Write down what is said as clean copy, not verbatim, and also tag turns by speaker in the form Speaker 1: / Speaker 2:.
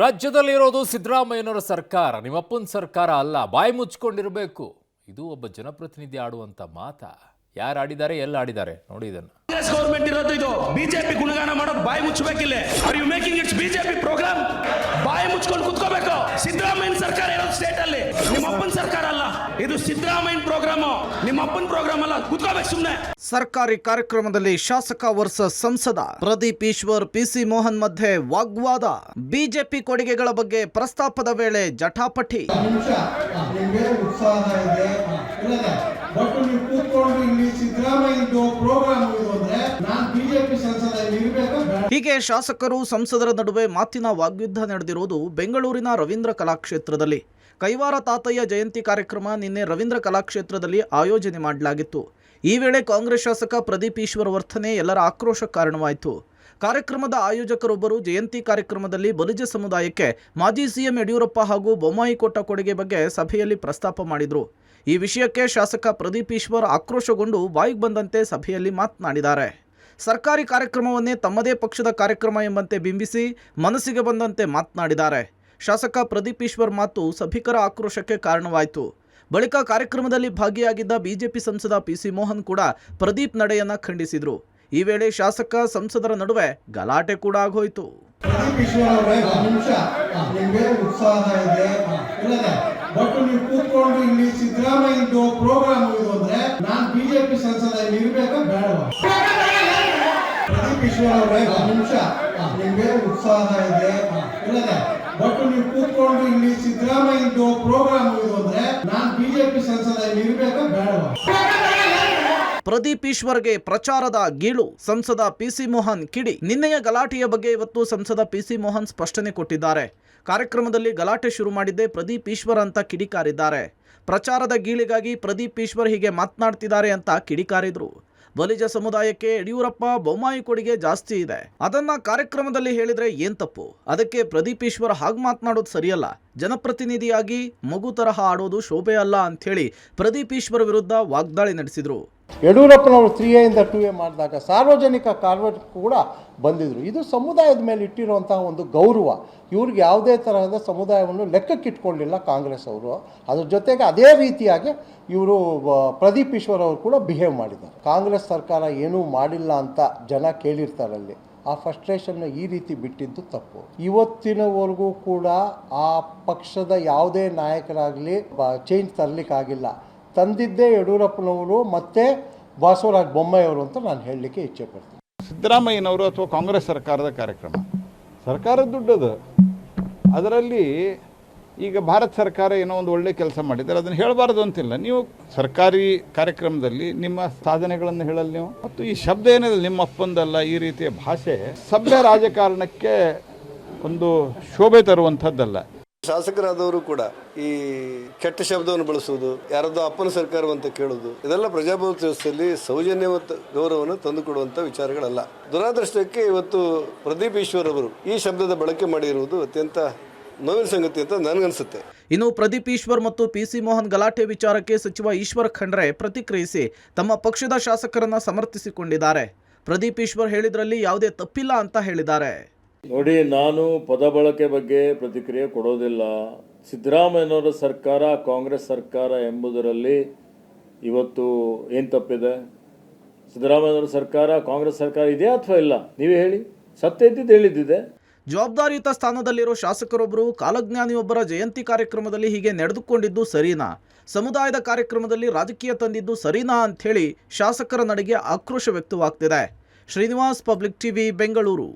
Speaker 1: ರಾಜ್ಯದಲ್ಲಿರೋದು ಸಿದ್ದರಾಮಯ್ಯನವರ ಸರ್ಕಾರ, ನಿಮ್ಮಪ್ಪನ ಸರ್ಕಾರ ಅಲ್ಲ. ಬಾಯಿ ಮುಚ್ಕೊಂಡಿರಬೇಕು. ಇದು ಒಬ್ಬ ಜನಪ್ರತಿನಿಧಿ ಆಡುವಂತ ಮಾತಾ? ಯಾರು ಆಡಿದ್ದಾರೆ, ಎಲ್ಲ ಆಡಿದ್ದಾರೆ ನೋಡಿ ಇದನ್ನು.
Speaker 2: ಕಾಂಗ್ರೆಸ್ ಗವರ್ನಮೆಂಟ್ ಇರೋದು ಇದು. ಬಿಜೆಪಿ ಗುಣಗಾನ ಮಾಡೋದು ಬಾಯಿ ಮುಚ್ಚಬೇಕಿಲ್ಲ. Are you making its BJP program? ಬಾಯಿ ಮುಚ್ಕೊಂಡು ಕುತ್ಕೋಬೇಕು. ಸಿದ್ದರಾಮಯ್ಯನ ಸರ್ಕಾರ ಇರೋದು ಸ್ಟೇಟ್ ಅಲ್ಲಿ, ನಿಮ್ಮಪ್ಪನ ಸರ್ಕಾರ ಅಲ್ಲ. ಇದು ಸಿದ್ದರಾಮಯ್ಯನ ಪ್ರೋಗ್ರಾಮ್, ನಿಮ್ಮಪ್ಪನ ಪ್ರೋಗ್ರಾಮ್ ಅಲ್ಲ. ಕುತ್ಕೋಬೇಕು ಸುಮ್ಮನೆ.
Speaker 3: ಸರ್ಕಾರಿ ಕಾರ್ಯಕ್ರಮದಲ್ಲಿ ಶಾಸಕ ವರ್ಸಸ್ ಸಂಸದ ಪ್ರದೀಪ್ ಈಶ್ವರ್ ಪಿಸಿ ಮೋಹನ್ ಮಧ್ಯೆ ವಾಗ್ವಾದ. ಬಿಜೆಪಿ ಕೊಡುಗೆಗಳ ಬಗ್ಗೆ ಪ್ರಸ್ತಾಪದ ವೇಳೆ ಜಟಾಪಟಿ. ಹೀಗೆ ಶಾಸಕರು ಸಂಸದರ ನಡುವೆ ಮಾತಿನ ವಾಗ್ಯುದ್ಧ ನಡೆದಿರುವುದು ಬೆಂಗಳೂರಿನ ರವೀಂದ್ರ ಕಲಾಕ್ಷೇತ್ರದಲ್ಲಿ. ಕೈವಾರ ತಾತಯ್ಯ ಜಯಂತಿ ಕಾರ್ಯಕ್ರಮ ನಿನ್ನೆ ರವೀಂದ್ರ ಕಲಾಕ್ಷೇತ್ರದಲ್ಲಿ ಆಯೋಜನೆ ಮಾಡಲಾಗಿತ್ತು. ಈ ವೇಳೆ ಕಾಂಗ್ರೆಸ್ ಶಾಸಕ ಪ್ರದೀಪ್ ಈಶ್ವರ್ ವರ್ತನೆ ಎಲ್ಲರ ಆಕ್ರೋಶಕ್ಕೆ ಕಾರಣವಾಯಿತು. ಕಾರ್ಯಕ್ರಮದ ಆಯೋಜಕರೊಬ್ಬರು ಜಯಂತಿ ಕಾರ್ಯಕ್ರಮದಲ್ಲಿ ಬಲಿಜ ಸಮುದಾಯಕ್ಕೆ ಮಾಜಿ ಸಿಎಂ ಯಡಿಯೂರಪ್ಪ ಹಾಗೂ ಬೊಮ್ಮಾಯಿ ಕೊಟ್ಟ ಕೊಡುಗೆ ಬಗ್ಗೆ ಸಭೆಯಲ್ಲಿ ಪ್ರಸ್ತಾಪ ಮಾಡಿದರು. ಈ ವಿಷಯಕ್ಕೆ ಶಾಸಕ ಪ್ರದೀಪ್ ಈಶ್ವರ್ ಆಕ್ರೋಶಗೊಂಡು ಬಾಯಿಗೆ ಬಂದಂತೆ ಸಭೆಯಲ್ಲಿ ಮಾತನಾಡಿದ್ದಾರೆ. ಸರ್ಕಾರಿ ಕಾರ್ಯಕ್ರಮವನ್ನೇ ತಮ್ಮದೇ ಪಕ್ಷದ ಕಾರ್ಯಕ್ರಮ ಎಂಬಂತೆ ಬಿಂಬಿಸಿ ಮನಸ್ಸಿಗೆ ಬಂದಂತೆ ಮಾತನಾಡಿದ್ದಾರೆ. ಶಾಸಕ ಪ್ರದೀಪ್ ಈಶ್ವರ್ ಮಾತು ಸಭಿಕರ ಆಕ್ರೋಶಕ್ಕೆ ಕಾರಣವಾಯಿತು. ಬಳಿಕ ಕಾರ್ಯಕ್ರಮದಲ್ಲಿ ಭಾಗಿಯಾಗಿದ್ದ ಬಿಜೆಪಿ ಸಂಸದ ಪಿಸಿ ಮೋಹನ್ ಕೂಡ ಪ್ರದೀಪ್ ನಡೆಯನ್ನ ಖಂಡಿಸಿದರು. ಈ ವೇಳೆ ಶಾಸಕ ಸಂಸದರ ನಡುವೆ ಗಲಾಟೆ ಕೂಡ ಆಗೋಯ್ತು.
Speaker 4: ಪ್ರದೀಪ್ ಈಶ್ವರ್ ಅವರೇ, ಒಂದು ನಿಮಿಷ, ನಿಮ್ಗೆ ಉತ್ಸಾಹ ಇದೆ ಬಟ್ ನೀವು ಕೂತ್ಕೊಂಡು ಇಲ್ಲಿ ಸಿದ್ದರಾಮಯ್ಯದು ಪ್ರೋಗ್ರಾಮ್ ಇದು ಅಂದ್ರೆ ನಾನು ಬಿಜೆಪಿ ಸಂಸದ ಇರ್ಬೇಕಾ ಬೇಡವಾ? ಪ್ರದೀಪ್ ಈಶ್ವರ್ ಅವರೇ, ಒಂದು ನಿಮಿಷ, ನಿಮ್ಗೆ ಉತ್ಸಾಹ ಇದೆ ಬಟ್ ನೀವು ಕೂತ್ಕೊಂಡು ಇಲ್ಲಿ ಸಿದ್ದರಾಮಯ್ಯದು ಪ್ರೋಗ್ರಾಮ್ ಇದು ಅಂದ್ರೆ ನಾನು ಬಿಜೆಪಿ ಸಂಸದ ಇರ್ಬೇಕಾ ಬೇಡವಾ?
Speaker 3: ಪ್ರದೀಪ್ ಈಶ್ವರ್ಗೆ ಪ್ರಚಾರದ ಗೀಳು. ಸಂಸದ ಪಿಸಿ ಮೋಹನ್ ಕಿಡಿ. ನಿನ್ನೆಯ ಗಲಾಟೆಯ ಬಗ್ಗೆ ಇವತ್ತು ಸಂಸದ ಪಿಸಿ ಮೋಹನ್ ಸ್ಪಷ್ಟನೆ ಕೊಟ್ಟಿದ್ದಾರೆ. ಕಾರ್ಯಕ್ರಮದಲ್ಲಿ ಗಲಾಟೆ ಶುರು ಮಾಡಿದ್ದೇ ಪ್ರದೀಪ್ ಈಶ್ವರ್ ಅಂತ ಕಿಡಿಕಾರಿದ್ದಾರೆ. ಪ್ರಚಾರದ ಗೀಳಿಗಾಗಿ ಪ್ರದೀಪ್ ಈಶ್ವರ್ ಹೀಗೆ ಮಾತನಾಡ್ತಿದ್ದಾರೆ ಅಂತ ಕಿಡಿಕಾರಿದ್ರು. ಬಲಿಜ ಸಮುದಾಯಕ್ಕೆ ಯಡಿಯೂರಪ್ಪ ಬೊಮ್ಮಾಯಿ ಕೊಡುಗೆ ಜಾಸ್ತಿ ಇದೆ, ಅದನ್ನ ಕಾರ್ಯಕ್ರಮದಲ್ಲಿ ಹೇಳಿದ್ರೆ ಏನ್ ತಪ್ಪು? ಅದಕ್ಕೆ ಪ್ರದೀಪ್ ಈಶ್ವರ್ ಹಾಗೆ ಮಾತನಾಡೋದು ಸರಿಯಲ್ಲ, ಜನಪ್ರತಿನಿಧಿಯಾಗಿ ಮಗು ತರಹ ಆಡೋದು ಶೋಭೆ ಅಲ್ಲ ಅಂಥೇಳಿ ಪ್ರದೀಪ್ ಈಶ್ವರ್ ವಿರುದ್ಧ ವಾಗ್ದಾಳಿ ನಡೆಸಿದ್ರು.
Speaker 5: ಯಡಿಯೂರಪ್ಪನವರು 3A ಇಂದ 2A ಮಾಡಿದಾಗ ಸಾರ್ವಜನಿಕ ಕಾರ್ಯಕ್ರಮ ಕೂಡ ಬಂದಿದ್ದರು. ಇದು ಸಮುದಾಯದ ಮೇಲೆ ಇಟ್ಟಿರುವಂತಹ ಒಂದು ಗೌರವ. ಇವ್ರಿಗೆ ಯಾವುದೇ ತರಹದ ಸಮುದಾಯವನ್ನು ಲೆಕ್ಕಕ್ಕಿಟ್ಕೊಳ್ಳಿಲ್ಲ ಕಾಂಗ್ರೆಸ್ ಅವರು. ಅದ್ರ ಜೊತೆಗೆ ಅದೇ ರೀತಿಯಾಗಿ ಇವರು ಪ್ರದೀಪ್ ಈಶ್ವರ್ ಅವರು ಕೂಡ ಬಿಹೇವ್ ಮಾಡಿದ್ದಾರೆ. ಕಾಂಗ್ರೆಸ್ ಸರ್ಕಾರ ಏನೂ ಮಾಡಿಲ್ಲ ಅಂತ ಜನ ಕೇಳಿರ್ತಾರಲ್ಲಿ. ಆ ಫ್ರಸ್ಟ್ರೇಷನ್ನ ಈ ರೀತಿ ಬಿಟ್ಟಿದ್ದು ತಪ್ಪು. ಇವತ್ತಿನವರೆಗೂ ಕೂಡ ಆ ಪಕ್ಷದ ಯಾವುದೇ ನಾಯಕರಾಗಲಿ ಚೇಂಜ್ ತರಲಿಕ್ಕಾಗಿಲ್ಲ. ತಂದಿದ್ದೇ ಯಡಿಯೂರಪ್ಪನವರು ಮತ್ತು ಬಸವರಾಜ ಬೊಮ್ಮಾಯಿ ಅವರು ಅಂತ ನಾನು ಹೇಳಲಿಕ್ಕೆ ಇಚ್ಛೆ ಪಡ್ತೀನಿ.
Speaker 6: ಸಿದ್ದರಾಮಯ್ಯನವರು ಅಥವಾ ಕಾಂಗ್ರೆಸ್ ಸರ್ಕಾರದ ಕಾರ್ಯಕ್ರಮ, ಸರ್ಕಾರದ ದುಡ್ಡದು. ಅದರಲ್ಲಿ ಈಗ ಭಾರತ ಸರ್ಕಾರ ಏನೋ ಒಂದು ಒಳ್ಳೆ ಕೆಲಸ ಮಾಡಿದ್ದಾರೆ, ಅದನ್ನು ಹೇಳಬಾರ್ದು ಅಂತಿಲ್ಲ. ನೀವು ಸರ್ಕಾರಿ ಕಾರ್ಯಕ್ರಮದಲ್ಲಿ ನಿಮ್ಮ ಸಾಧನೆಗಳನ್ನು ಹೇಳಲ್ಲ ನೀವು. ಮತ್ತು ಈ ಶಬ್ದ ಏನಿದೆ ನಿಮ್ಮಪ್ಪಂದಲ್ಲ, ಈ ರೀತಿಯ ಭಾಷೆ ಸಭ್ಯ ರಾಜಕಾರಣಕ್ಕೆ ಒಂದು ಶೋಭೆ ತರುವಂಥದ್ದಲ್ಲ.
Speaker 7: ಶಾಸಕರಾದವರು ಕೂಡ ಈ ಕೆಟ್ಟ ಶಬ್ದವನ್ನು ಬಳಸುವುದು, ಯಾರದ್ದು ಅಪ್ಪನ ಸರ್ಕಾರವಂತ ಕೇಳುವುದು, ಇದೆಲ್ಲ ಪ್ರಜಾಪ್ರಭುತ್ವ ವ್ಯವಸ್ಥೆಯಲ್ಲಿ ಸೌಜನ್ಯ ಮತ್ತು ಗೌರವವನ್ನು ತಂದುಕೊಡುವಂಥ ವಿಚಾರಗಳಲ್ಲ. ದುರಾದೃಷ್ಟಕ್ಕೆ ಇವತ್ತು ಪ್ರದೀಪ್ ಈಶ್ವರ್ ಅವರು ಈ ಶಬ್ದದ ಬಳಕೆ ಮಾಡಿರುವುದು ಅತ್ಯಂತ ನೋವಿನ ಸಂಗತಿ ಅಂತ ನನಗನ್ಸುತ್ತೆ.
Speaker 3: ಇನ್ನು ಪ್ರದೀಪ್ ಈಶ್ವರ್ ಮತ್ತು ಪಿಸಿ ಮೋಹನ್ ಗಲಾಟೆ ವಿಚಾರಕ್ಕೆ ಸಚಿವ ಈಶ್ವರ್ ಖಂಡ್ರೆ ಪ್ರತಿಕ್ರಿಯಿಸಿ ತಮ್ಮ ಪಕ್ಷದ ಶಾಸಕರನ್ನ ಸಮರ್ಥಿಸಿಕೊಂಡಿದ್ದಾರೆ. ಪ್ರದೀಪ್ ಈಶ್ವರ್ ಹೇಳಿದ್ರಲ್ಲಿ ಯಾವುದೇ ತಪ್ಪಿಲ್ಲ ಅಂತ ಹೇಳಿದ್ದಾರೆ.
Speaker 8: ನೋಡಿ, ನಾನು ಪದ ಬಳಕೆ ಬಗ್ಗೆ ಪ್ರತಿಕ್ರಿಯೆ ಕೊಡೋದಿಲ್ಲ. ಸಿದ್ದರಾಮಯ್ಯನವರ ಸರ್ಕಾರ ಕಾಂಗ್ರೆಸ್ ಸರ್ಕಾರ ಎಂಬುದರಲ್ಲಿ ಇವತ್ತು ಏನು ತಪ್ಪಿದೆ? ಸಿದ್ದರಾಮಯ್ಯನವರ ಸರ್ಕಾರ ಕಾಂಗ್ರೆಸ್ ಸರ್ಕಾರ ಇದೆಯಾ ಅಥವಾ ಇಲ್ಲ? ನೀವೇ ಹೇಳಿ. ಸತ್ಯ ಇದ್ದಿದ್ದು ಹೇಳಿದ್ದಿದೆ.
Speaker 3: ಜವಾಬ್ದಾರಿಯುತ ಸ್ಥಾನದಲ್ಲಿರೋ ಶಾಸಕರೊಬ್ಬರು ಕಾಲಜ್ಞಾನಿಯೊಬ್ಬರ ಜಯಂತಿ ಕಾರ್ಯಕ್ರಮದಲ್ಲಿ ಹೀಗೆ ನಡೆದುಕೊಂಡಿದ್ದು ಸರಿನಾ? ಸಮುದಾಯದ ಕಾರ್ಯಕ್ರಮದಲ್ಲಿ ರಾಜಕೀಯ ತಂದಿದ್ದು ಸರಿನಾ ಅಂಥೇಳಿ ಶಾಸಕರ ನಡೆಗೆ ಆಕ್ರೋಶ ವ್ಯಕ್ತವಾಗ್ತಿದೆ. Srinivas, public TV, Bengaluru.